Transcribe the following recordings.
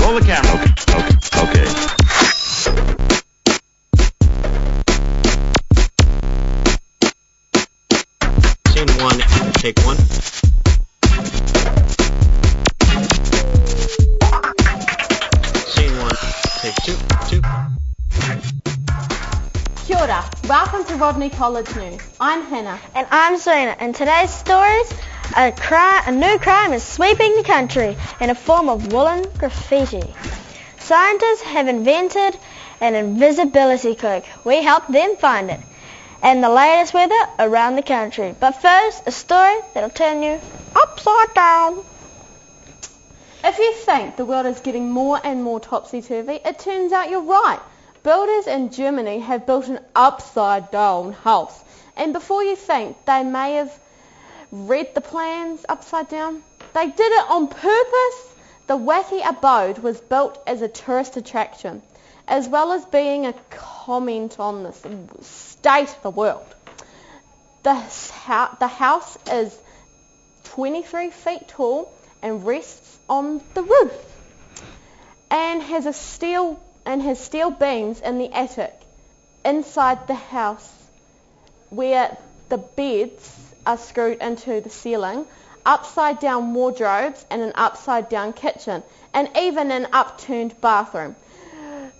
Roll the camera. Okay. Scene 1, take 1. Scene 1, take 2. Kia ora. Welcome to Rodney College News. I'm Hannah. And I'm Serena. And today's stories, a new crime is sweeping the country in a form of woolen graffiti. Scientists have invented an invisibility cloak. We helped them find it. And the latest weather around the country. But first, a story that'll turn you upside down. If you think the world is getting more and more topsy-turvy, it turns out you're right. Builders in Germany have built an upside-down house. And before you think they may have read the plans upside down, they did it on purpose. The wacky abode was built as a tourist attraction, as well as being a comment on the state of the world. The house is 23 feet tall and rests on the roof, and has steel beams in the attic inside the house, where the beds are screwed into the ceiling, upside down wardrobes, and an upside down kitchen, and even an upturned bathroom.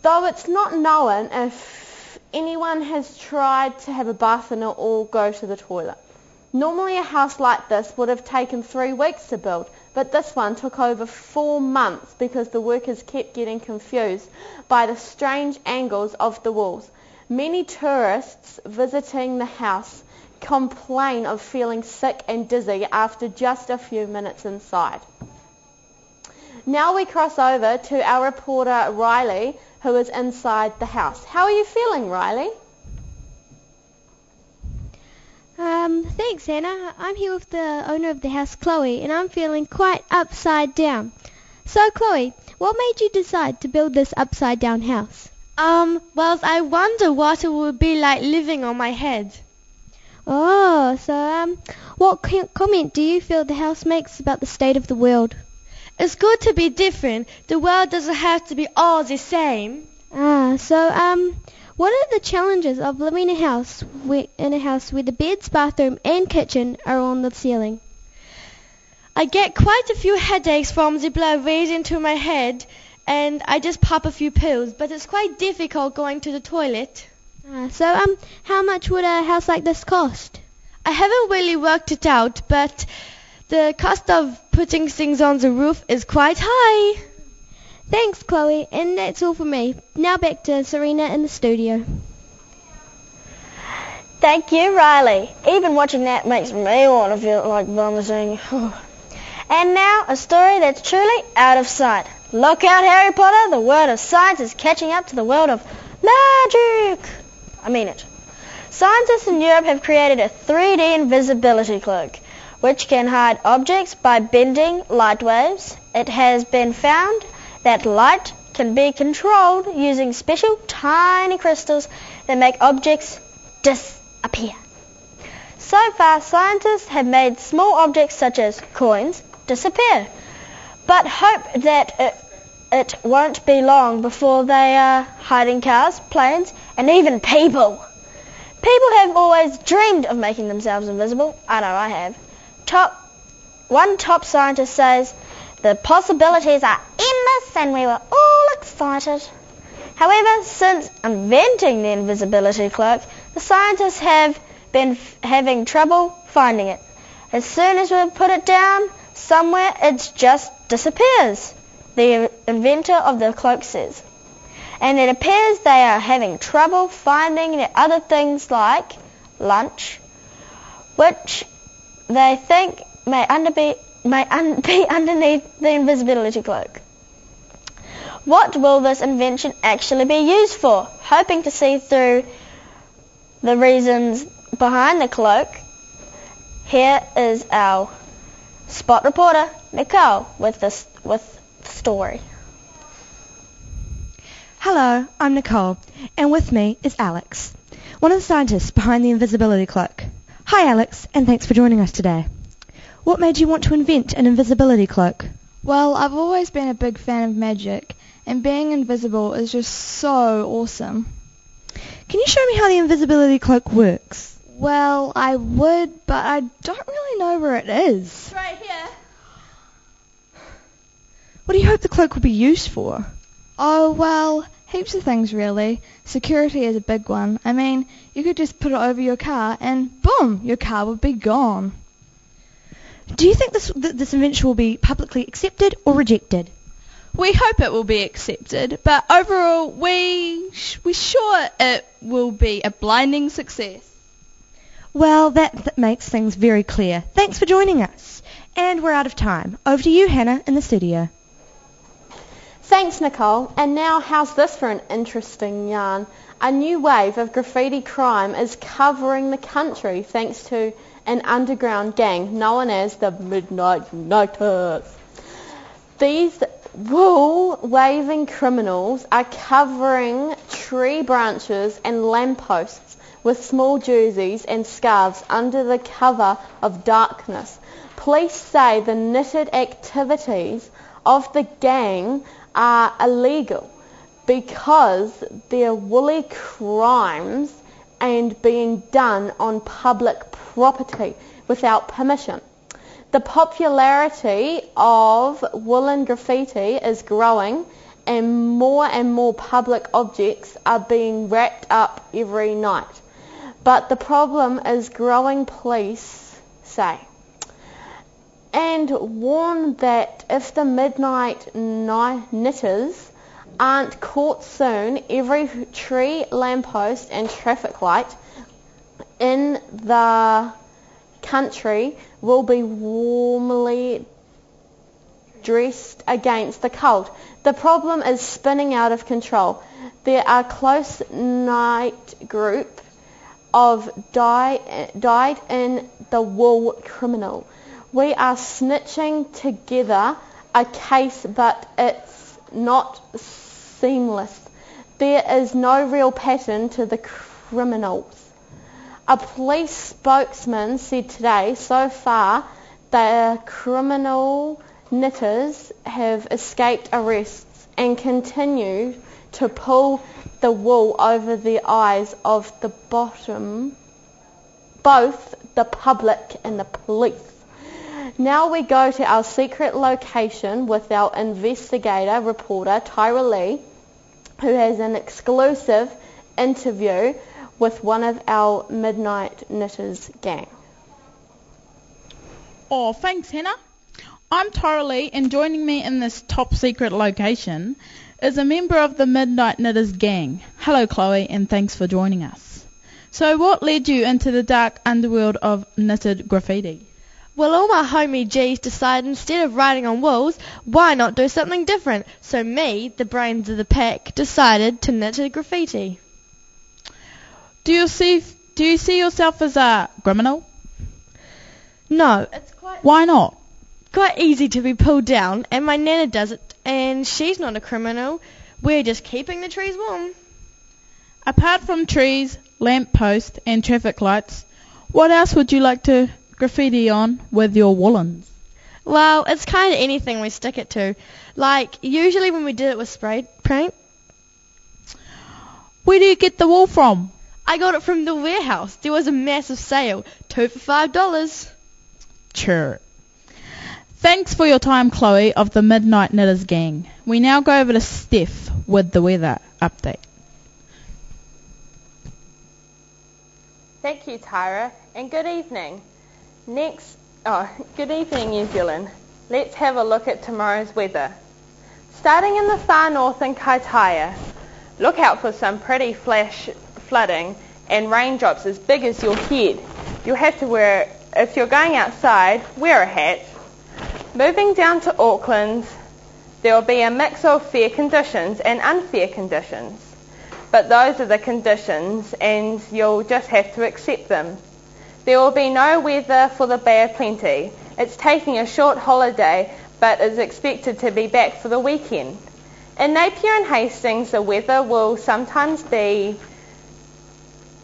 Though it's not known if anyone has tried to have a bath in it or go to the toilet. Normally a house like this would have taken 3 weeks to build, but this one took over 4 months because the workers kept getting confused by the strange angles of the walls. Many tourists visiting the house complain of feeling sick and dizzy after just a few minutes inside. Now we cross over to our reporter Riley, who is inside the house. How are you feeling, Riley? Thanks, Hannah. I'm here with the owner of the house, Chloe, and I'm feeling quite upside down. So, Chloe, what made you decide to build this upside down house? Well, I wonder what it would be like living on my head. Oh, so, what comment do you feel the house makes about the state of the world? It's good to be different. The world doesn't have to be all the same. What are the challenges of living in a house where the beds, bathroom, and kitchen are on the ceiling? I get quite a few headaches from the blood racing to my head, and I just pop a few pills, but it's quite difficult going to the toilet. How much would a house like this cost? I haven't really worked it out, but the cost of putting things on the roof is quite high. Thanks, Chloe, and that's all for me. Now back to Serena in the studio. Thank you, Riley. Even watching that makes me want to feel like vomiting. And now, a story that's truly out of sight. Look out, Harry Potter, the world of science is catching up to the world of magic. I mean it. Scientists in Europe have created a 3D invisibility cloak, which can hide objects by bending light waves. It has been found that light can be controlled using special tiny crystals that make objects disappear. So far, scientists have made small objects such as coins disappear, but hope that it won't be long before they are hiding cars, planes, and even people. People have always dreamed of making themselves invisible. I know I have. One top scientist says, "The possibilities are endless and we were all excited." However, since inventing the invisibility cloak, the scientists have been having trouble finding it. As soon as we put it down somewhere, it just disappears, the inventor of the cloak says. And it appears they are having trouble finding the other things like lunch, which they think may be underneath the invisibility cloak. What will this invention actually be used for? Hoping to see through the reasons behind the cloak, here is our spot reporter, Nicole, with the story. Hello, I'm Nicole, and with me is Alex, one of the scientists behind the invisibility cloak. Hi Alex, and thanks for joining us today. What made you want to invent an invisibility cloak? Well, I've always been a big fan of magic, and being invisible is just so awesome. Can you show me how the invisibility cloak works? Well, I would, but I don't really know where it is. It's right here. What do you hope the cloak will be used for? Oh, well, heaps of things really. Security is a big one. I mean, you could just put it over your car and boom, your car would be gone. Do you think this invention will be publicly accepted or rejected? We hope it will be accepted, but overall we're sure it will be a blinding success. Well, that makes things very clear. Thanks for joining us. And we're out of time. Over to you, Hannah, in the studio. Thanks, Nicole. And now, how's this for an interesting yarn? A new wave of graffiti crime is covering the country thanks to an underground gang known as the Midnight Nighters. These wool-waving criminals are covering tree branches and lampposts with small jerseys and scarves under the cover of darkness. Police say the knitted activities of the gang are illegal because they're woolly crimes and being done on public property without permission. The popularity of woolen graffiti is growing and more public objects are being wrapped up every night. But the problem is growing, police say, and warn that if the midnight knitters aren't caught soon, every tree, lamppost and traffic light in the country will be warmly dressed against the cold. The problem is spinning out of control. There are close-knit group of dyed in the wool criminal. We are snitching together a case, but it's not seamless. There is no real pattern to the criminals. A police spokesman said today, so far, the criminal knitters have escaped arrests and continue to pull the wool over the eyes of both the public and the police. Now we go to our secret location with our investigator reporter Tyra Lee, who has an exclusive interview with one of our Midnight Knitters gang. Oh, thanks, Hannah. I'm Tyra Lee, and joining me in this top secret location is a member of the Midnight Knitters gang. Hello, Chloe, and thanks for joining us. So what led you into the dark underworld of knitted graffiti? Well, all my homie G's decided instead of writing on walls, why not do something different? So me, the brains of the pack, decided to knit graffiti. Do you see yourself as a criminal? No, Why not? quite easy to be pulled down, and my nana does it, and she's not a criminal. We're just keeping the trees warm. Apart from trees, lamp posts and traffic lights, what else would you like to graffiti on with your woolens? Well, it's kind of anything we stick it to. Like, usually when we did it with spray paint, Where do you get the wool from? I got it from the warehouse. There was a massive sale, 2 for $5. Sure. Thanks for your time, Chloe, of the Midnight Knitters gang. We now go over to Steph with the weather update. Thank you, Tyra, and good evening. Good evening, New Zealand. Let's have a look at tomorrow's weather. Starting in the far north in Kaitaia, look out for some pretty flash flooding and raindrops as big as your head. You'll have to if you're going outside, wear a hat. Moving down to Auckland, there will be a mix of fair conditions and unfair conditions. But those are the conditions and you'll just have to accept them. There will be no weather for the Bay of Plenty. It's taking a short holiday but is expected to be back for the weekend. In Napier and Hastings, the weather will sometimes be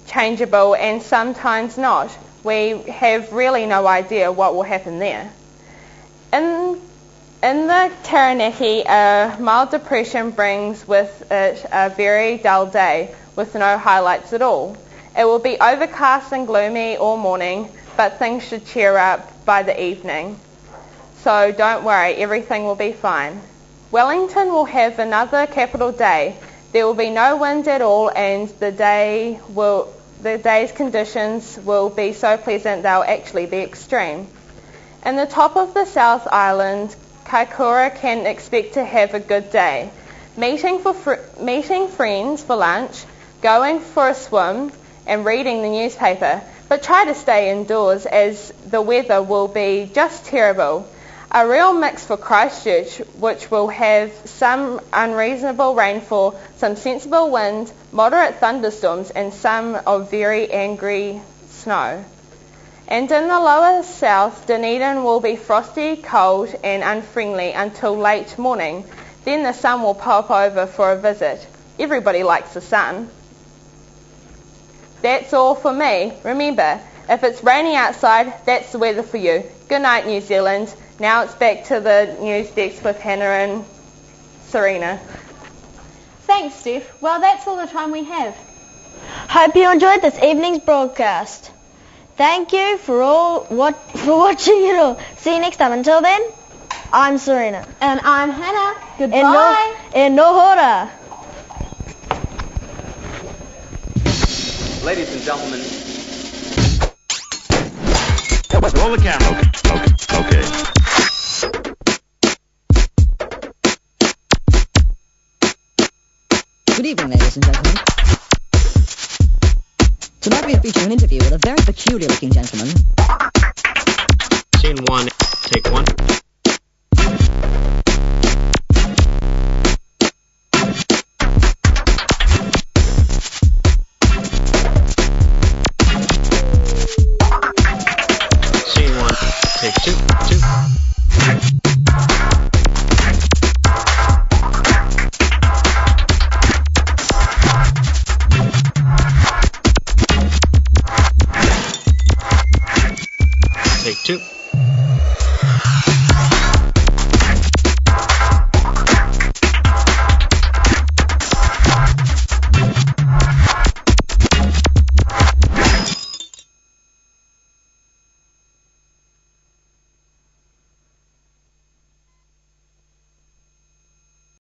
changeable and sometimes not. We have really no idea what will happen there. In In the Taranaki, a mild depression brings with it a very dull day with no highlights at all. It will be overcast and gloomy all morning, but things should cheer up by the evening. So don't worry, everything will be fine. Wellington will have another capital day. There will be no wind at all, and the day's conditions will be so pleasant they'll actually be extreme. In the top of the South Island, Kaikoura can expect to have a good day. Meeting friends for lunch, going for a swim, and reading the newspaper. But try to stay indoors as the weather will be just terrible. A real mix for Christchurch, which will have some unreasonable rainfall, some sensible wind, moderate thunderstorms, and some of very angry snow. And in the lower south, Dunedin will be frosty, cold, and unfriendly until late morning. Then the sun will pop over for a visit. Everybody likes the sun. That's all for me. Remember, if it's raining outside, that's the weather for you. Good night, New Zealand. Now it's back to the news desk with Hannah and Serena. Thanks, Steph. Well, that's all the time we have. Hope you enjoyed this evening's broadcast. Thank you for watching it all. See you next time. Until then, I'm Serena. And I'm Hannah. Goodbye. E nohora. Ladies and gentlemen. Roll the camera. Okay. Good evening, ladies and gentlemen. Tonight we are featuring an interview with a very peculiar-looking gentleman. Scene 1, take 1. Scene 1, take 2. Take 2.